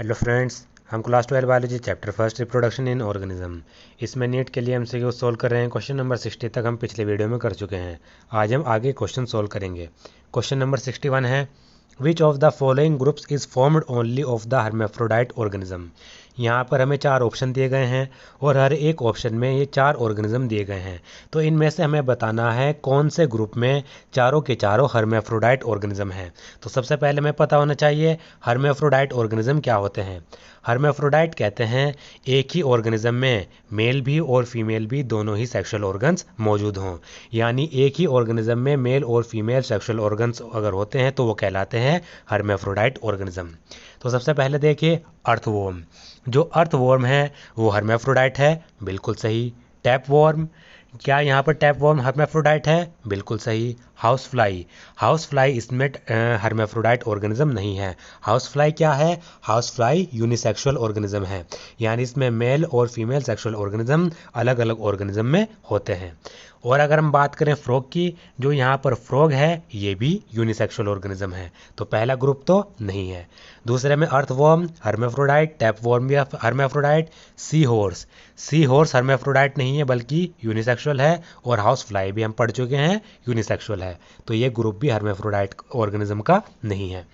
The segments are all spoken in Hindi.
हेलो फ्रेंड्स, हम class 12 biology chapter first reproduction in organism इसमें नीट के लिए एमसीक्यू सोल्व कर रहे हैं। क्वेश्चन नंबर 60 तक हम पिछले वीडियो में कर चुके हैं। आज हम आगे क्वेश्चन सोल्व करेंगे। क्वेश्चन नंबर 61 है, which of the following groups is formed only of the hermaphrodite organism. यहाँ पर हमें 4 ऑप्शन दिए गए हैं और हर एक ऑप्शन में ये 4 ऑर्गेनिज्म दिए गए हैं। तो इनमें से हमें बताना है कौन से ग्रुप में चारों के चारों हर्मेफ्रोडाइट ऑर्गेनिज्म हैं। तो सबसे पहले हमें पता होना चाहिए हर्मेफ्रोडाइट ऑर्गेनिज्म क्या होते हैं। हर्मेफ्रोडाइट कहते हैं एक ही ऑर्गेनिज्म में मेल भी और फीमेल भी दोनों ही सेक्सुअल ऑर्गन्स मौजूद हों। यानी एक ही ऑर्गेनिज्म में मेल और फीमेल सेक्सुअल ऑर्गन्स अगर होते हैं तो वो कहलाते हैं हर्मेफ्रोडाइट ऑर्गेनिज्म। तो सबसे पहले देखिए अर्थवॉर्म। जो अर्थवॉर्म है वो हर्मेफ्रोडाइट है, बिल्कुल सही। टैपवॉर्म, क्या यहाँ पर टैपवॉर्म हर्मेफ्रोडाइट है? बिल्कुल सही। हाउस फ्लाई, हाउस फ्लाई इसमें हर्मेफ्रोडाइट ऑर्गेनिज्म नहीं है। हाउस फ्लाई क्या है? हाउस फ्लाई यूनिसेक्सुअल ऑर्गेनिज्म है, यानी इसमें मेल और फीमेल सेक्सुअल ऑर्गेनिज्म अलग अलग ऑर्गेनिज्म में होते हैं। और अगर हम बात करें फ्रॉग की, जो यहाँ पर फ्रॉग है ये भी यूनिसेक्सुअल ऑर्गेनिज्म है, तो पहला ग्रुप तो नहीं है। दूसरे में अर्थवॉर्म हर्मेफ्रोडाइट, टैपवॉर्म भी hermaphrodite, sea horse, sea horse hermaphrodite नहीं है बल्कि यूनिसेक्सुअल है, और हाउस फ्लाई भी हम पढ़ चुके हैं यूनिसेक्सुअल है, तो ये ग्रुप भी हर्मेफ्रोडाइट ऑर्गेनिज्म का नहीं है।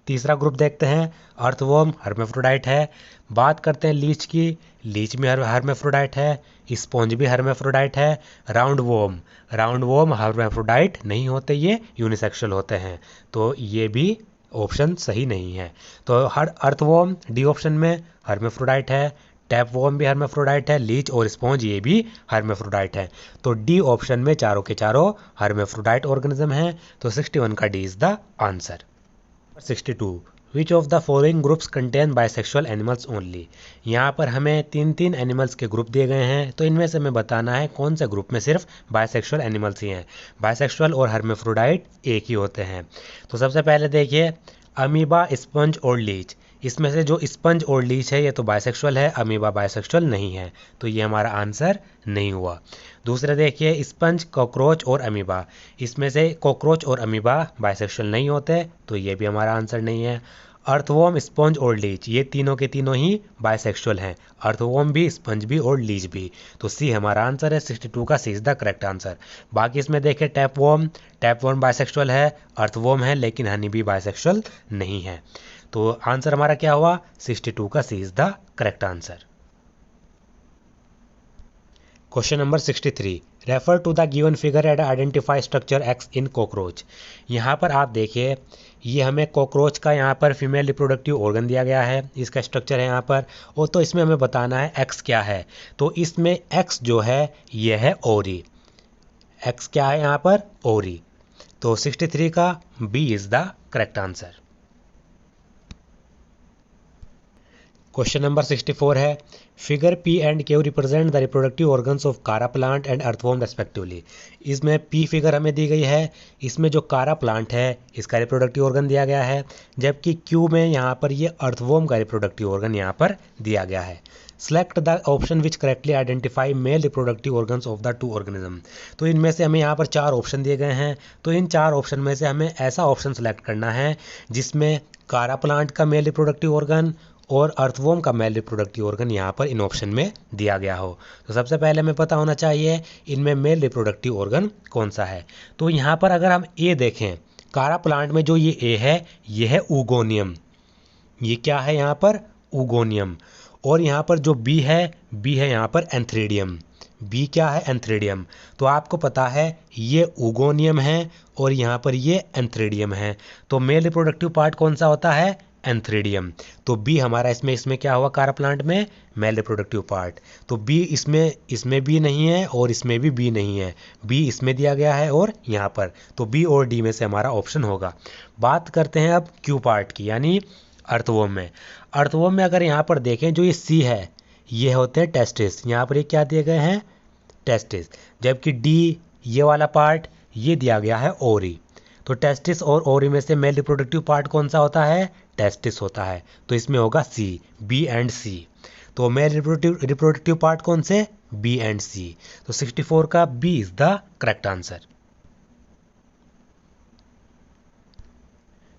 तीसरा ग्रुप देखते हैं, अर्थवॉर्म हर्मेफ्रोडाइट है। बात करते हैं लीच की, लीच में हर्मेफ्रोडाइट है। स्पॉन्ज भी हर्मेफ्रोडाइट है। Round warm, round warm hermaphrodite नहीं होते, ये यूनिसेक्सुअल होते हैं, तो ये भी ऑप्शन सही नहीं है। तो हर अर्थवॉर्म डी ऑप्शन में हर्मेफ्रोडाइट है। टैपवॉर्म भी हर्मेफ्रोडाइट है। लीच और स्पॉन्ज ये भी हर्मेफ्रोडाइट है, तो डी ऑप्शन में चारों के चारों हर्मेफ्रोडाइट ऑर्गेनिज्म हैं, तो 61 का D is the answer. 62, which of the following groups contain bisexual animals only. यहाँ पर हमें तीन तीन एनिमल्स के ग्रुप दिए गए हैं, तो इनमें से हमें बताना है कौन से ग्रुप में सिर्फ बाइसेक्सुअल एनिमल्स ही हैं। बाइसेक्सुअल और हर्मेफ्रोडाइट एक ही होते हैं। तो सबसे पहले देखिए अमीबा, स्पंज और लीच। इसमें से जो स्पंज और लीच है ये तो बाइसेक्सुअल है, अमीबा बाइसेक्सुअल नहीं है, तो ये हमारा आंसर नहीं हुआ। दूसरे देखिए स्पंज, कॉकरोच और अमीबा। इसमें से कॉकरोच और अमीबा बाइसेक्सुअल नहीं होते, तो ये भी हमारा आंसर नहीं है। अर्थवॉर्म, स्पंज और लीच ये तीनों के तीनों ही बाइसेक्सुअल हैं, अर्थवॉर्म भी, स्पंज भी और लीच भी, तो सी हमारा आंसर है। 62 का C is the correct answer. बाकी इसमें देखें टैपवॉर्म, टैपवॉर्म बाइसेक्सुअल है, अर्थवॉर्म है, लेकिन हनी भी बाइसेक्सुअल नहीं है, तो आंसर हमारा क्या हुआ? 62 का C is the correct answer. Question number 63, refer to the given figure and identify structure X in cockroach. यहाँ पर आप देखिए ये हमें कॉकरोच का यहाँ पर फीमेल रिप्रोडक्टिव ऑर्गन दिया गया है, इसका स्ट्रक्चर है यहाँ पर, और तो इसमें हमें बताना है एक्स क्या है। तो इसमें एक्स जो है ये है ओरी, एक्स क्या है यहाँ पर? ओरी, तो 63 का B is the correct answer. Question number 64 है, figure P and Q represent the reproductive organs of Chara plant and earthworm respectively. इसमें पी फिगर हमें दी गई है, इसमें जो कारा प्लांट है इसका रिप्रोडक्टिव ऑर्गन दिया गया है, जबकि क्यू में यहाँ पर ये अर्थवॉर्म का रिप्रोडक्टिव ऑर्गन यहाँ पर दिया गया है। Select the option which correctly identify male reproductive organs of the two organism. तो इनमें से हमें यहाँ पर 4 ऑप्शन दिए गए हैं, तो इन 4 ऑप्शन में से हमें ऐसा ऑप्शन सेलेक्ट करना है जिसमें कारा प्लांट का मेल रिप्रोडक्टिव ऑर्गन और अर्थवॉर्म का मेल रिप्रोडक्टिव ऑर्गन यहाँ पर इन ऑप्शन में दिया गया हो। तो सबसे पहले हमें पता होना चाहिए इनमें मेल रिप्रोडक्टिव ऑर्गन कौन सा है। तो यहाँ पर अगर हम ए देखें, कारा प्लांट में जो ये ए है ये है ऊगोनियम, ये क्या है यहाँ पर? ऊगोनियम। और यहाँ पर जो बी है यहाँ पर एंथ्रेडियम, बी क्या है? एंथ्रेडियम। तो आपको पता है ये ऊगोनियम है और यहाँ पर ये एंथ्रेडियम है, तो मेल रिप्रोडक्टिव पार्ट कौन सा होता है? एंथ्रेडियम। तो बी हमारा इसमें क्या हुआ? कारा प्लांट में मेल रिप्रोडक्टिव पार्ट, तो बी इसमें बी नहीं है और इसमें भी बी नहीं है, बी इसमें दिया गया है और यहाँ पर, तो बी और डी में से हमारा ऑप्शन होगा। बात करते हैं अब क्यू पार्ट की, यानी अर्थवॉर्म में। अर्थवॉर्म में अगर यहाँ पर देखें जो ये सी है ये होते हैं टेस्टिस, यहाँ पर ये क्या दिए गए हैं? टेस्टिस, जबकि डी ये वाला पार्ट ये दिया गया है ओरी। तो टेस्टिस और ओरी में से मेल रिप्रोडक्टिव पार्ट कौन सा होता है? टेस्टिस होता है, तो इसमें होगा सी, बी एंड सी। तो मेल रिप्रोडक्टिव पार्ट कौन से? बी एंड सी, तो 64 का B is the correct answer.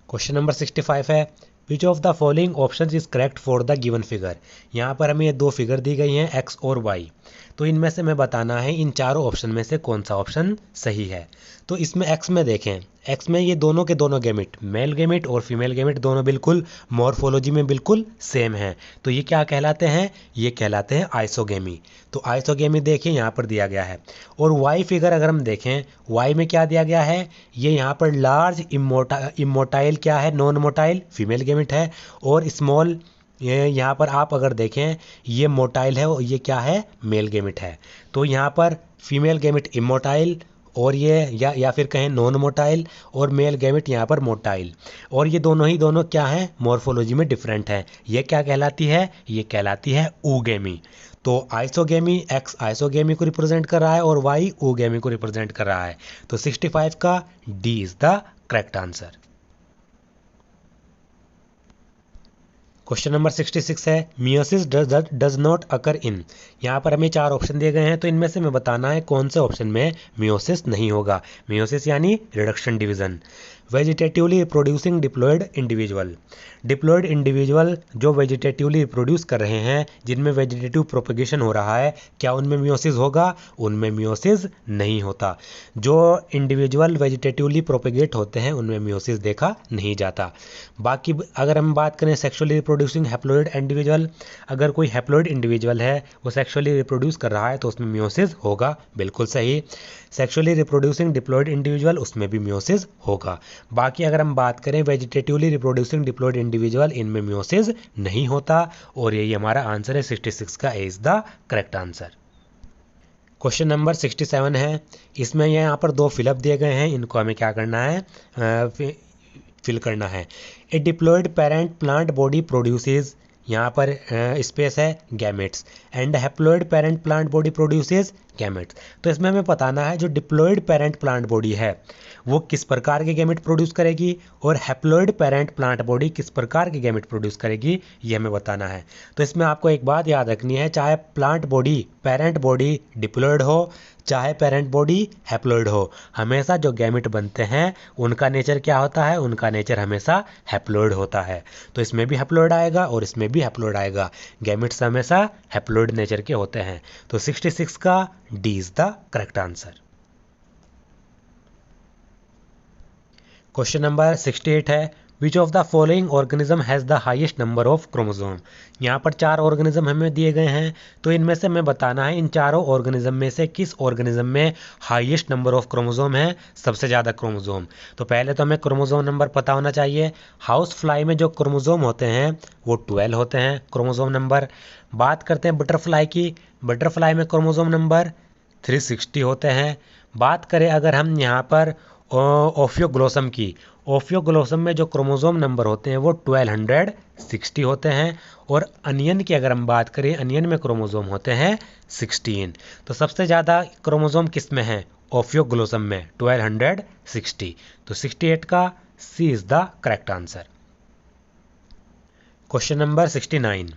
Question number 65 है, which of the following option is correct for the given figure. यहाँ पर हमें ये दो फिगर दी गई हैं एक्स और वाई, तो इनमें से हमें बताना है इन चारों ऑप्शन में से कौन सा ऑप्शन सही है। तो इसमें एक्स में देखें, एक्स में ये दोनों के दोनों गैमेट, मेल गैमेट और फीमेल गैमेट दोनों बिल्कुल मॉर्फोलॉजी में बिल्कुल सेम हैं, तो ये क्या कहलाते हैं, ये कहलाते हैं आइसोगेमी। तो आइसोगेमी देखिए यहाँ पर दिया गया है। और वाई फिगर अगर हम देखें, वाई में क्या दिया गया है, ये यहाँ पर लार्ज इमोटाइल क्या है, नॉन मोटाइल फीमेल गैमेट है, और स्मॉल ये यहाँ पर आप अगर देखें ये मोटाइल है और ये क्या है, मेल गैमेट है। तो यहाँ पर फीमेल गैमेट इमोटाइल और ये या फिर कहें नॉन मोटाइल, और मेल गैमेट यहाँ पर मोटाइल, और ये दोनों क्या हैं, मॉर्फोलॉजी में डिफरेंट हैं। ये क्या कहलाती है, ये कहलाती है ऊगेमी। तो आइसोगेमी, एक्स आइसोगेमी को रिप्रेजेंट कर रहा है और वाई ऊगेमी को रिप्रेजेंट कर रहा है। तो 65 का D is the correct answer. Question number 66 है मियोसिस डज नॉट अकर इन। यहाँ पर हमें चार ऑप्शन दिए गए हैं, तो इनमें से हमें बताना है कौन से ऑप्शन में मियोसिस नहीं होगा। मियोसिस यानी reduction division. Vegetatively reproducing diploid individual, diploid individual जो वेजिटेटिवली रिप्रोड्यूस कर रहे हैं, जिनमें वेजिटेटिव प्रोपगेशन हो रहा है, क्या उनमें मियोसिस होगा, उनमें मियोसिस नहीं होता। जो इंडिविजुअल वेजिटेटिवली प्रोपगेट होते हैं उनमें मियोसिस देखा नहीं जाता। बाकी अगर हम बात करें सेक्सुअली रिप्रोड्यूसिंग हैप्लॉइड इंडिविजुअल, अगर कोई हैप्लॉइड इंडिविजुअल है वो सेक्सुअली रिप्रोड्यूस कर रहा है तो उसमें मियोसिस होगा, बिल्कुल सही। सेक्सुअली रिप्रोड्यूसिंग डिप्लॉयड इंडिविजुअल, उसमें भी मियोसिस होगा। बाकी अगर हम बात करें वेजिटेटिवली रिप्रोड्यूसिंग डिप्लॉयड इंडिविजुअल, इनमें मियोसिस नहीं होता, और यही हमारा आंसर है 66 का is the correct answer. Question number 67 है, इसमें यहाँ पर दो फिलअप दिए गए हैं, इनको हमें क्या करना है, फिल करना है। A diploid parent plant body produces, यहाँ पर स्पेस है gametes, and haploid parent plant body produces gametes. तो इसमें हमें बताना है जो डिप्लॉयड पेरेंट प्लांट बॉडी है वो किस प्रकार के गैमेट प्रोड्यूस करेगी, और हैप्लॉयड पेरेंट प्लांट बॉडी किस प्रकार के गैमेट प्रोड्यूस करेगी, ये हमें बताना है। तो इसमें आपको एक बात याद रखनी है, चाहे plant body parent body diploid हो, चाहे पेरेंट बॉडी हैप्लॉयड हो, हमेशा जो गैमेट बनते हैं उनका नेचर क्या होता है, उनका नेचर हमेशा हैप्लॉयड होता है। तो इसमें भी हैप्लॉयड आएगा और इसमें भी हैप्लॉयड आएगा, गैमेट्स हमेशा हैप्लॉयड नेचर के होते हैं। तो 66 का D is the correct answer. Question number 68 है which of the following organism has the highest number of chromosome. यहाँ पर चार ऑर्गेनिज्म हमें दिए गए हैं, तो इनमें से हमें बताना है इन चारों ऑर्गेनिज्म में से किस ऑर्गेनिज्म में हाईएस्ट नंबर ऑफ क्रोमोसोम है, सबसे ज़्यादा क्रोमोसोम। तो पहले तो हमें क्रोमोसोम नंबर पता होना चाहिए। हाउस फ्लाई में जो क्रोमोसोम होते हैं वो 12 होते हैं क्रोमोसोम नंबर। बात करते हैं बटरफ्लाई की, बटरफ्लाई में क्रोमोसोम नंबर 360 होते हैं। बात करें अगर हम यहाँ पर ओफियोग्लोसम की, ओफियोग्लोसम में जो क्रोमोसोम नंबर होते हैं वो 1260 होते हैं। और अनियन की अगर हम बात करें, अनियन में क्रोमोसोम होते हैं 16। तो सबसे ज़्यादा क्रोमोसोम किस में है, ओफियोग्लोसम में 1260। तो 68 का C is the correct answer. Question number 69,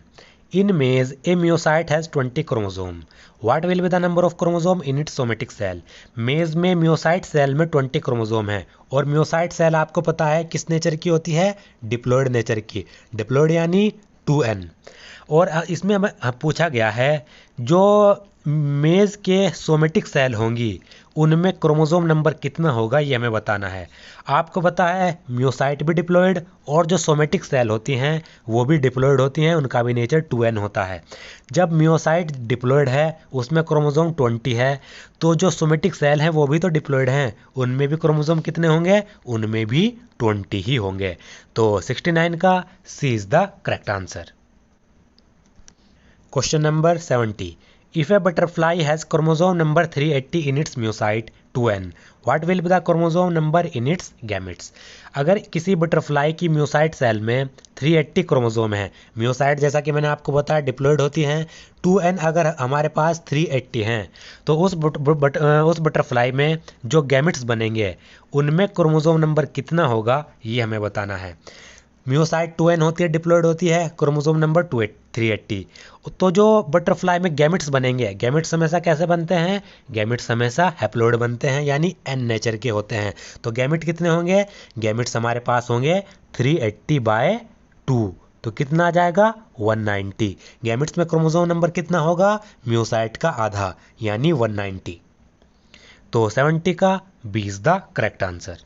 in maize a myocyte has 20 chromosome, what will be the number of chromosome in its somatic cell। मेज में म्योसाइट सेल में 20 क्रोमोसोम है, और म्योसाइट सेल आपको पता है किस नेचर की होती है, डिप्लॉयड नेचर की, डिप्लॉयड यानी 2n। और इसमें हमें पूछा गया है जो मेज के सोमेटिक सेल होंगी उनमें क्रोमोसोम नंबर कितना होगा, ये हमें बताना है। आपको पता है म्योसाइट भी डिप्लॉयड और जो सोमेटिक सेल होती हैं वो भी डिप्लॉयड होती हैं, उनका भी नेचर 2n होता है। जब म्योसाइट डिप्लॉयड है उसमें क्रोमोसोम 20 है, तो जो सोमेटिक सेल हैं वो भी तो डिप्लॉयड हैं, उनमें भी क्रोमोसोम कितने होंगे, उनमें भी 20 ही होंगे। तो 69 का C is the correct answer. Question number 70, if a butterfly has chromosome number 380 in its myocyte 2n, what will be the chromosome number in its gametes। अगर किसी बटरफ्लाई की म्योसाइट सेल में 380 क्रोमोसोम है, म्योसाइट जैसा कि मैंने आपको बताया डिप्लॉयड होती हैं, 2n अगर हमारे पास 380 हैं तो उस बटरफ्लाई में जो गैमेट्स बनेंगे उनमें क्रोमोसोम नंबर कितना होगा, ये हमें बताना है। म्योसाइट 2n होती है, डिप्लॉयड होती है, क्रोमोसोम नंबर 380। तो जो बटरफ्लाई में गैमेट्स बनेंगे, गैमेट्स हमेशा कैसे बनते हैं, गैमेट्स हमेशा हैप्लॉयड बनते हैं यानी n नेचर के होते हैं। तो गैमेट कितने होंगे, गैमेट्स हमारे पास होंगे 380/2n। 2, तो कितना आ जाएगा 190। गैमेट्स में क्रोमोसोम नंबर कितना होगा, म्योसाइट का आधा यानी 190। तो 70 का B is the correct answer.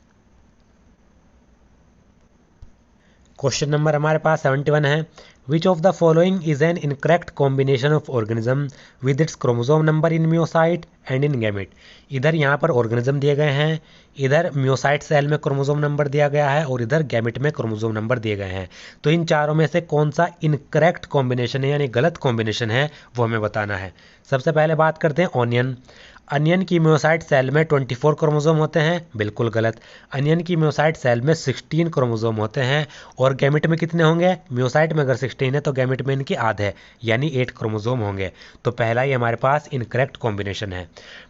Question number हमारे पास 71 है, which of the following is an incorrect combination of organism with its chromosome number in meiocyte and in gamete. इधर यहाँ पर ऑर्गेनिज्म दिए गए हैं, इधर म्योसाइट सेल में क्रोमोसोम नंबर दिया गया है और इधर गैमेट में क्रोमोसोम नंबर दिए गए हैं। तो इन चारों में से कौन सा इनकरेक्ट कॉम्बिनेशन है यानी गलत कॉम्बिनेशन है वो हमें बताना है। सबसे पहले बात करते हैं ऑनियन। अनियन की म्योसाइट सेल में 24 क्रोमोसोम होते हैं, बिल्कुल गलत। अनियन की म्योसाइट सेल में 16 क्रोमोसोम होते हैं और गैमेट में कितने होंगे, म्योसाइट में अगर 16 है तो गैमेट में इनके आधे यानी 8 क्रोमोसोम होंगे। तो पहला ही हमारे पास इनकरेक्ट कॉम्बिनेशन है।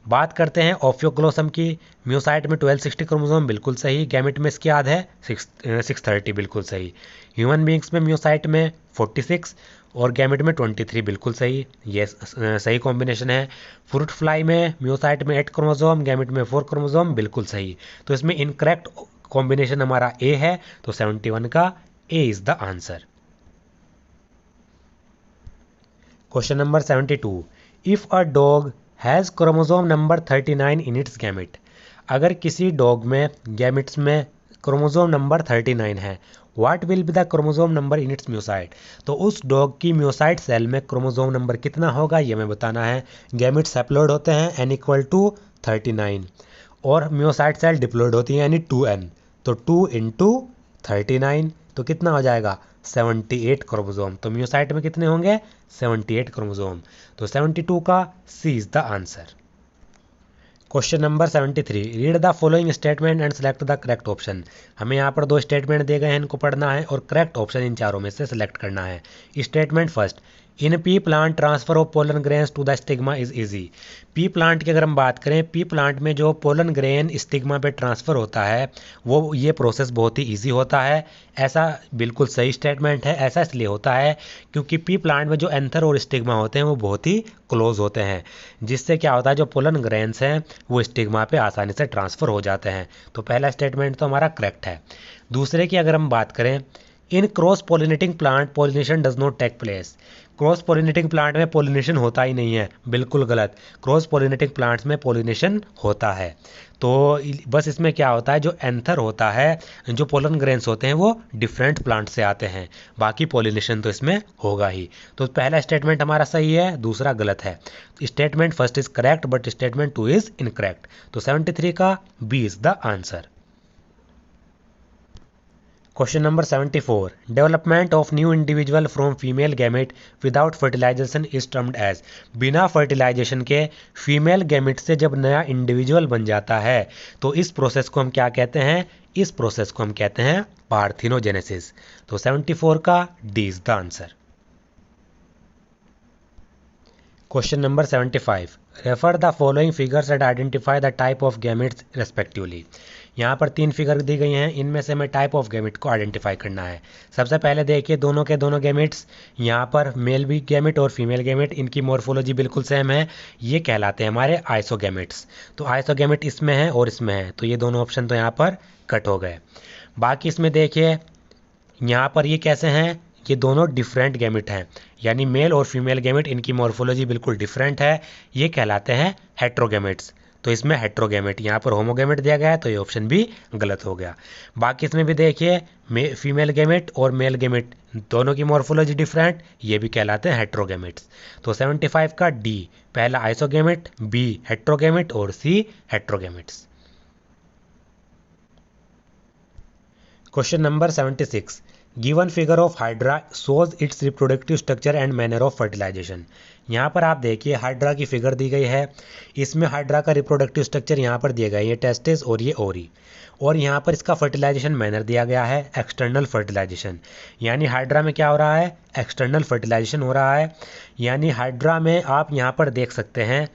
बात करते हैं ओफियोग्लोसम की। म्योसाइट में 1260 क्रोमोसोम, बिल्कुल सही। गैमेट में इसके आधे 630, बिल्कुल सही। ह्यूमन बींग्स में म्योसाइट में 46 और गैमेट में 23, बिल्कुल सही। ये सही कॉम्बिनेशन है। फ्रूट फ्लाई में म्योसाइट में 8 क्रोमोसोम, गैमेट में 4 क्रोमोसोम, बिल्कुल सही। तो इसमें इनकरेक्ट कॉम्बिनेशन हमारा ए है, तो 71 का A is the answer. Question number 72, if a dog has chromosome number 39 in its gamete. अगर किसी डॉग में गैमेट्स में क्रोमोसोम नंबर 39 है, what will be the chromosome number in its meiocyte. तो उस डॉग की म्योसाइट सेल में क्रोमोसोम नंबर कितना होगा ये हमें बताना है। गैमेट्स हैप्लॉइड होते हैं n = 39 और म्योसाइट सेल डिप्लॉइड होती है यानी 2n, तो 2 × 39 तो कितना हो जाएगा 78 क्रोमोसोम। तो म्योसाइट में कितने होंगे 78 क्रोमोसोम, तो 72 का C is the answer. Question number 73, read the following statement and select the correct option. हमें यहाँ पर 2 स्टेटमेंट दिए गए हैं, इनको पढ़ना है और करेक्ट ऑप्शन इन चारों में से सिलेक्ट करना है। Statement first, in P plant transfer of pollen grains to the stigma is easy. P plant की अगर हम बात करें, पी प्लांट में जो पोलन ग्रेन स्टिग्मा पे ट्रांसफ़र होता है वो ये प्रोसेस बहुत ही इजी होता है। ऐसा बिल्कुल सही स्टेटमेंट है। ऐसा इसलिए होता है क्योंकि पी प्लांट में जो एंथर और स्टिग्मा होते हैं वो बहुत ही क्लोज होते हैं, जिससे क्या होता है जो पोलन ग्रेन्स हैं वो स्टिग्मा पे आसानी से ट्रांसफ़र हो जाते हैं। तो पहला स्टेटमेंट तो हमारा करेक्ट है। दूसरे की अगर हम बात करें, in cross pollinating plant pollination does not take place. Cross pollinating plant में पोलिनेशन होता ही नहीं है, बिल्कुल गलत। क्रॉस पोलिनेटिंग प्लांट्स में पोलिनेशन होता है। तो बस इसमें क्या होता है, जो एंथर होता है, जो पोलन ग्रेन्स होते हैं वो डिफरेंट प्लांट से आते हैं, बाकी पोलिनेशन तो इसमें होगा ही। तो पहला स्टेटमेंट हमारा सही है, दूसरा गलत है। Statement first is correct but statement 2 is incorrect. तो 73 का B is the answer. Question number 74, development of new individual from female gamete without fertilization is termed as. बिना फर्टिलाइजेशन के फीमेल गैमेट से जब नया इंडिविजुअल बन जाता है तो इस प्रोसेस को हम क्या कहते हैं, इस प्रोसेस को हम कहते हैं पार्थिनोजेनेसिस। तो 74 का D is the answer. Question number 75, refer the following figures and identify the type of gametes respectively. यहाँ पर 3 फिगर दी गई हैं, इनमें से हमें टाइप ऑफ गैमेट को आइडेंटिफाई करना है। सबसे पहले देखिए दोनों के दोनों गैमेट्स, यहाँ पर मेल भी गैमेट और फीमेल गैमेट, इनकी मॉर्फोलॉजी बिल्कुल सेम है, ये कहलाते हैं हमारे आइसोगैमेट्स। तो आइसोगैमेट इसमें है और इसमें है, तो ये दोनों ऑप्शन तो यहाँ पर कट हो गए। बाकी इसमें देखिए यहाँ पर ये कैसे हैं, ये दोनों डिफरेंट गैमेट हैं, यानी मेल और फीमेल गैमेट, इनकी मॉर्फोलॉजी बिल्कुल डिफरेंट है, ये कहलाते हैं हेट्रोगैमेट्स। तो इसमें हेट्रोगैमेट, यहाँ पर होमोगैमेट दिया गया है तो ये ऑप्शन भी गलत हो गया। बाकी इसमें भी देखिए फीमेल गैमेट और मेल गैमेट दोनों की मॉर्फोलॉजी डिफरेंट, ये भी कहलाते हैं हेट्रोगैमेट्स। तो 75 का डी, पहला आइसोगैमेट, बी हेट्रोगैमेट और C heterogametes. Question number 76, given figure of hydra shows its reproductive structure and manner of fertilization. यहाँ पर आप देखिए हाइड्रा की फिगर दी गई है, इसमें हाइड्रा का रिप्रोडक्टिव स्ट्रक्चर यहाँ पर दिया गया है, ये टेस्टिस और ये ओरी, और यहाँ पर इसका फर्टिलाइजेशन मैनर दिया गया है एक्सटर्नल फर्टिलाइजेशन। यानी हाइड्रा में क्या हो रहा है, एक्सटर्नल फर्टिलाइजेशन हो रहा है। यानी हाइड्रा में आप यहाँ पर देख सकते हैं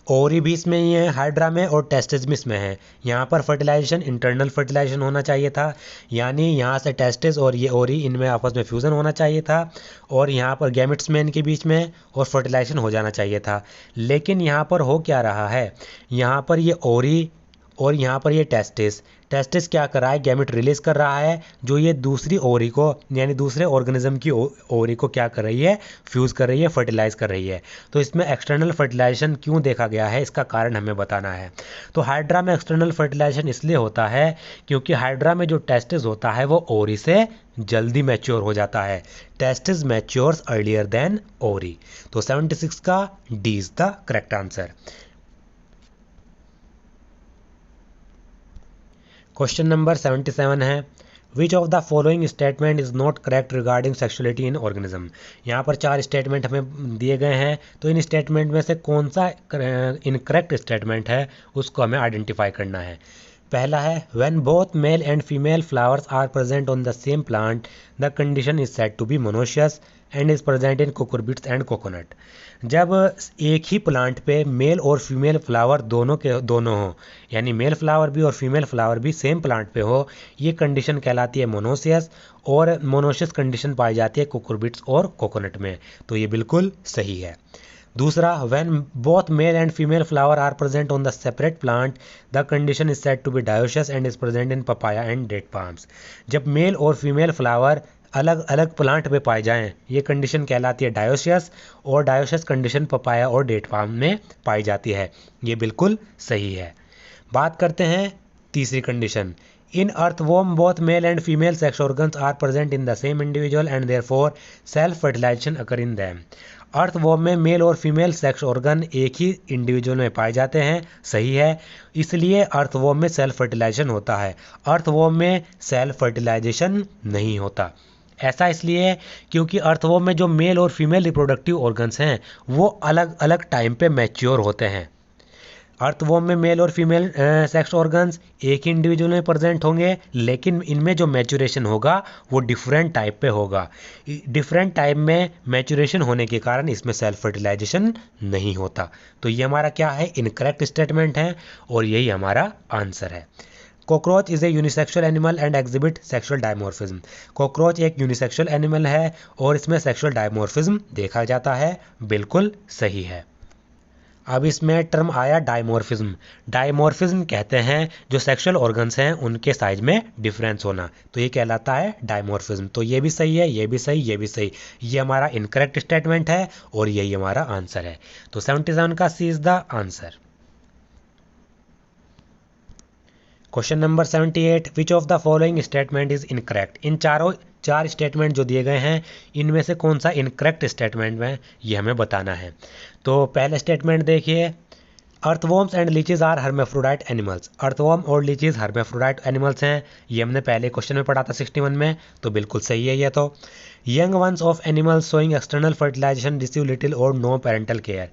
ओरी भी इसमें ही है हाइड्रा में और टेस्टिस भी इसमें है। यहाँ पर फर्टिलाइजेशन इंटरनल फर्टिलाइजेशन होना चाहिए था, यानी यहाँ से टेस्टिस और ये ओरी इनमें आपस में फ्यूज़न होना चाहिए था और यहाँ पर गैमेट्स में इनके बीच में और फर्टिलाइजेशन हो जाना चाहिए था। लेकिन यहाँ पर हो क्या रहा है, यहाँ पर ये ओरी और यहाँ पर ये टेस्टिस, टेस्टिस क्या कर रहा है, गैमेट रिलीज कर रहा है, जो ये दूसरी ओवरी को यानी दूसरे ऑर्गेनिज्म की ओवरी को क्या कर रही है, फ्यूज़ कर रही है, फर्टिलाइज कर रही है। तो इसमें एक्सटर्नल फर्टिलाइजेशन क्यों देखा गया है, इसका कारण हमें बताना है। तो हाइड्रा में एक्सटर्नल फर्टिलाइजेशन इसलिए होता है क्योंकि हाइड्रा में जो टेस्टिस होता है वो ओवरी से जल्दी मैच्योर हो जाता है। Testis matures earlier than ovary. तो 76 का D is the correct answer. Question number 77 है, which of the following statement is not correct regarding sexuality in organism. यहाँ पर 4 स्टेटमेंट हमें दिए गए हैं, तो इन स्टेटमेंट में से कौन सा इनकरेक्ट स्टेटमेंट है उसको हमें आइडेंटिफाई करना है। पहला है, when both male and female flowers are present on the same plant the condition is said to be monoecious and is present in cucurbits and coconut. जब एक ही प्लांट पे मेल और फीमेल फ्लावर दोनों हो, यानी मेल फ्लावर भी और फीमेल फ्लावर भी सेम प्लांट पे हो, ये कंडीशन कहलाती है मोनोसियस, और मोनोशियस कंडीशन पाई जाती है कुकुरबिट्स और कोकोनट में। तो ये बिल्कुल सही है। दूसरा, when both male and female flower are present on the separate plant the condition is said to be dioecious and is present in papaya and date palms. जब मेल और फीमेल फ्लावर अलग अलग प्लांट पे पाए जाएं, ये कंडीशन कहलाती है डायोशियस, और डायोशियस कंडीशन पपाया और डेट पाम में पाई जाती है। ये बिल्कुल सही है। बात करते हैं तीसरी condition, in earthworm both male and female sex organs are present in the same individual and therefore self fertilization occur in them. Earthworm में मेल और फीमेल सेक्स ऑर्गन एक ही इंडिविजुअल में पाए जाते हैं, सही है, इसलिए अर्थवॉर्म में सेल्फ फर्टिलाइजेशन होता है। अर्थवॉर्म में सेल्फ फर्टिलाइजेशन नहीं होता। ऐसा इसलिए क्योंकि अर्थवॉर्म में जो मेल और फीमेल रिप्रोडक्टिव ऑर्गन्स हैं वो अलग अलग टाइम पे मैच्योर होते हैं। अर्थवॉर्म में मेल और फीमेल सेक्स ऑर्गन्स एक ही इंडिविजुअल में प्रेजेंट होंगे, लेकिन इनमें जो मैच्योरेशन होगा वो डिफरेंट टाइप पे होगा। डिफरेंट टाइप में मैच्योरेशन होने के कारण इसमें सेल्फ फर्टिलाइजेशन नहीं होता। तो ये हमारा क्या है, इनकरेक्ट स्टेटमेंट है, और यही हमारा आंसर है। Cockroach is a unisexual animal and exhibit sexual dimorphism. Cockroach एक यूनिसेक्सुअल एनिमल है और इसमें सेक्सुअल डायमॉर्फिज्म देखा जाता है, बिल्कुल सही है। अब इसमें टर्म आया डायमॉर्फिज्म। डायमॉर्फिज्म कहते हैं जो सेक्सुअल ऑर्गन्स हैं उनके साइज में डिफरेंस होना, तो ये कहलाता है डायमॉर्फिज्म। तो ये भी सही है, ये भी सही, ये भी सही। ये हमारा इनकरेक्ट स्टेटमेंट है और यही हमारा आंसर है। तो 77 का C is the answer. Question number 78, which of the following statement is incorrect. इन चार स्टेटमेंट जो दिए गए हैं इनमें से कौन सा इनकरेक्ट स्टेटमेंट में ये हमें बताना है। तो पहले स्टेटमेंट देखिए, earthworms and leeches are hermaphrodite animals. Earthworm और लीचीज हर्मेफ्रोडाइट एनिमल्स हैं, ये हमने पहले क्वेश्चन में पढ़ा था 61 में, तो बिल्कुल सही है ये। तो young ones of animals showing external fertilization receive little और नो पेरेंटल केयर।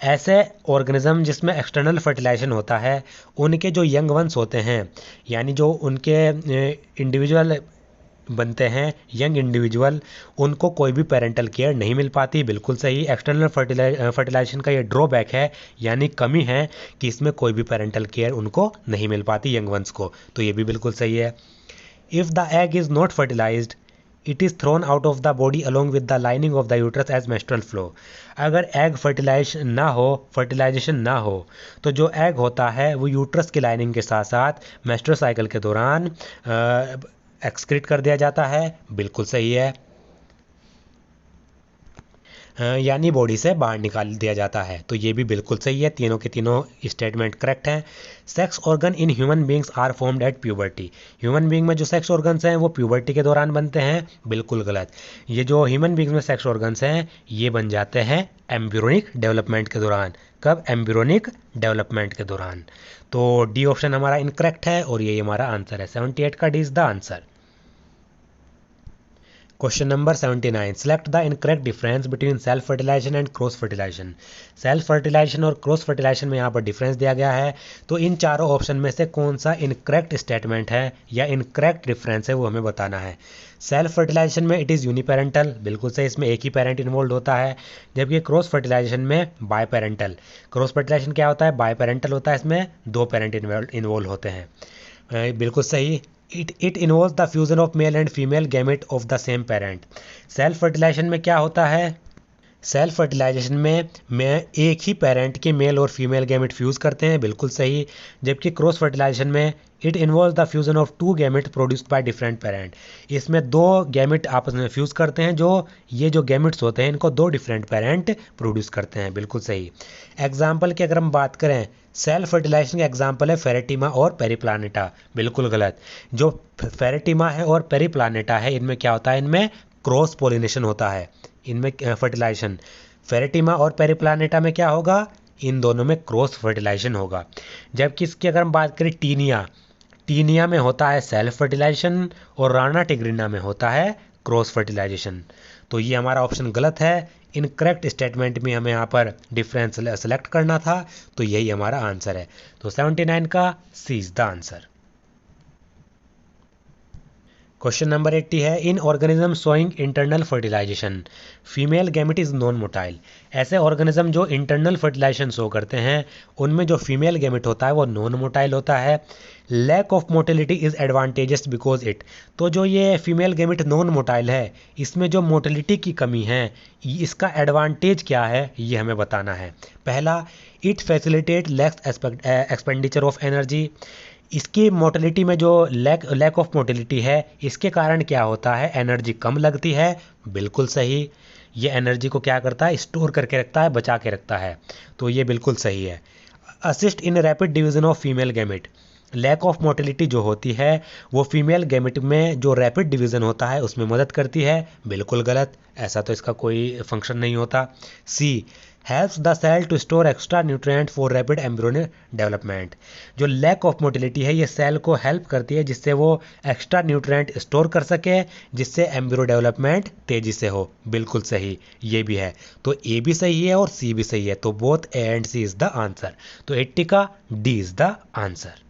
ऐसे ऑर्गेनिज्म जिसमें एक्सटर्नल फर्टिलाइजेशन होता है उनके जो यंग वंस होते हैं, यानी जो उनके इंडिविजुअल बनते हैं यंग इंडिविजुअल, उनको कोई भी पेरेंटल केयर नहीं मिल पाती, बिल्कुल सही। एक्सटर्नल फर्टिलाइजेशन का ये ड्रॉबैक है, यानी कमी है कि इसमें कोई भी पेरेंटल केयर उनको नहीं मिल पाती यंग वंस को, तो ये भी बिल्कुल सही है। If the egg is not fertilized it is thrown out of the body along with the lining of the uterus as menstrual flow. अगर एग फर्टिलाइजेशन ना हो तो जो एग होता है वो यूट्रस की लाइनिंग के साथ साथ मेस्ट्रुअल साइकिल के दौरान एक्सक्रीट कर दिया जाता है, बिल्कुल सही है, यानी बॉडी से बाहर निकाल दिया जाता है, तो ये भी बिल्कुल सही है। तीनों के तीनों स्टेटमेंट करेक्ट हैं। Sex organ in human beings are formed at puberty. Human being में जो सेक्स ऑर्गन्स हैं वो प्यूबर्टी के दौरान बनते हैं, बिल्कुल गलत। ये जो ह्यूमन बींग्स में सेक्स ऑर्गन्स हैं ये बन जाते हैं एम्ब्रियोनिक डेवलपमेंट के दौरान। कब? एम्ब्रियोनिक डेवलपमेंट के दौरान। तो डी ऑप्शन हमारा इनकरेक्ट है और यही हमारा आंसर है। 78 का D is the answer. Question number 79, select the incorrect difference between self fertilization and cross fertilization. Self fertilization और क्रॉस फर्टिलाइजेशन में यहाँ पर डिफरेंस दिया गया है, तो इन चारों ऑप्शन में से कौन सा इनकरेक्ट स्टेटमेंट है या इनकरेक्ट डिफरेंस है वो हमें बताना है। सेल्फ फर्टिलाइजेशन में इट इज़ यूनिपेरेंटल, बिल्कुल सही, इसमें एक ही पेरेंट इन्वॉल्व होता है। जबकि क्रॉस फर्टिलाइजेशन में बाय पेरेंटल। क्रॉस फर्टिलाइजेशन क्या होता है? बाय पेरेंटल होता है, इसमें 2 पेरेंट इन्वॉल्व होते हैं, बिल्कुल सही। It involves the fusion of male and female gamete of the same parent। Self fertilization में क्या होता है? सेल्फ फर्टिलाइजेशन में एक ही पेरेंट के मेल और फीमेल गैमेट फ्यूज़ करते हैं, बिल्कुल सही। जबकि क्रॉस फर्टिलाइजेशन में it involve the fusion of two gamete produced by different parent. इसमें दो गैमेट आपस में फ्यूज़ करते हैं, ये जो गैमेट्स होते हैं इनको दो डिफरेंट पेरेंट प्रोड्यूस करते हैं, बिल्कुल सही। एग्जाम्पल की अगर हम बात करें, सेल्फ फर्टिलाइजेशन का एग्जाम्पल है फेरेटिमा और पेरिप्लानेटा, बिल्कुल गलत। जो फेरेटिमा है और पेरिप्लानेटा है इनमें क्या होता है, इनमें क्रॉस पोलिनेशन होता है, इनमें फर्टिलाइजेशन। फेरेटिमा और पेरिप्लानेटा में क्या होगा, इन दोनों में क्रॉस फर्टिलाइजेशन होगा। जबकि इसकी अगर हम बात करें टीनिया में होता है सेल्फ फर्टिलाइजेशन और राना टिग्रिना में होता है क्रॉस फर्टिलाइजेशन। तो ये हमारा ऑप्शन गलत है। इनकरेक्ट स्टेटमेंट में हमें यहाँ पर डिफरेंस सेलेक्ट करना था, तो यही हमारा आंसर है। तो 79 का C is the answer. Question number 80 है, in organism showing internal fertilization female gamete is non motile. ऐसे ऑर्गेनिज्म जो इंटरनल फर्टिलाइजेशन शो करते हैं उनमें जो फीमेल गैमेट होता है वो नॉन मोटाइल होता है। Lack of motility is advantageous because it, तो जो ये फीमेल गैमेट नॉन मोटाइल है इसमें जो मोटिलिटी की कमी है इसका एडवांटेज क्या है ये हमें बताना है। पहला, it facilitate less expenditure of energy. इसकी मोटिलिटी में जो लैक ऑफ मोटिलिटी है इसके कारण क्या होता है, एनर्जी कम लगती है, बिल्कुल सही। ये एनर्जी को क्या करता है, स्टोर करके रखता है, बचा के रखता है, तो ये बिल्कुल सही है। Assist in rapid division of female gamete, lack of motility जो होती है वो फीमेल गैमेट में जो रैपिड डिवीजन होता है उसमें मदद करती है, बिल्कुल गलत, ऐसा तो इसका कोई फंक्शन नहीं होता। C, helps the cell to store extra nutrient for rapid embryonic development. जो लैक ऑफ मोटिलिटी है ये सेल को हेल्प करती है जिससे वो एक्स्ट्रा न्यूट्रिएंट स्टोर कर सके, जिससे एम्ब्रियो डेवलपमेंट तेजी से हो, बिल्कुल सही, ये भी है। तो ए भी सही है और सी भी सही है, तो both A and C is the answer. तो 80 का डी इज द आंसर।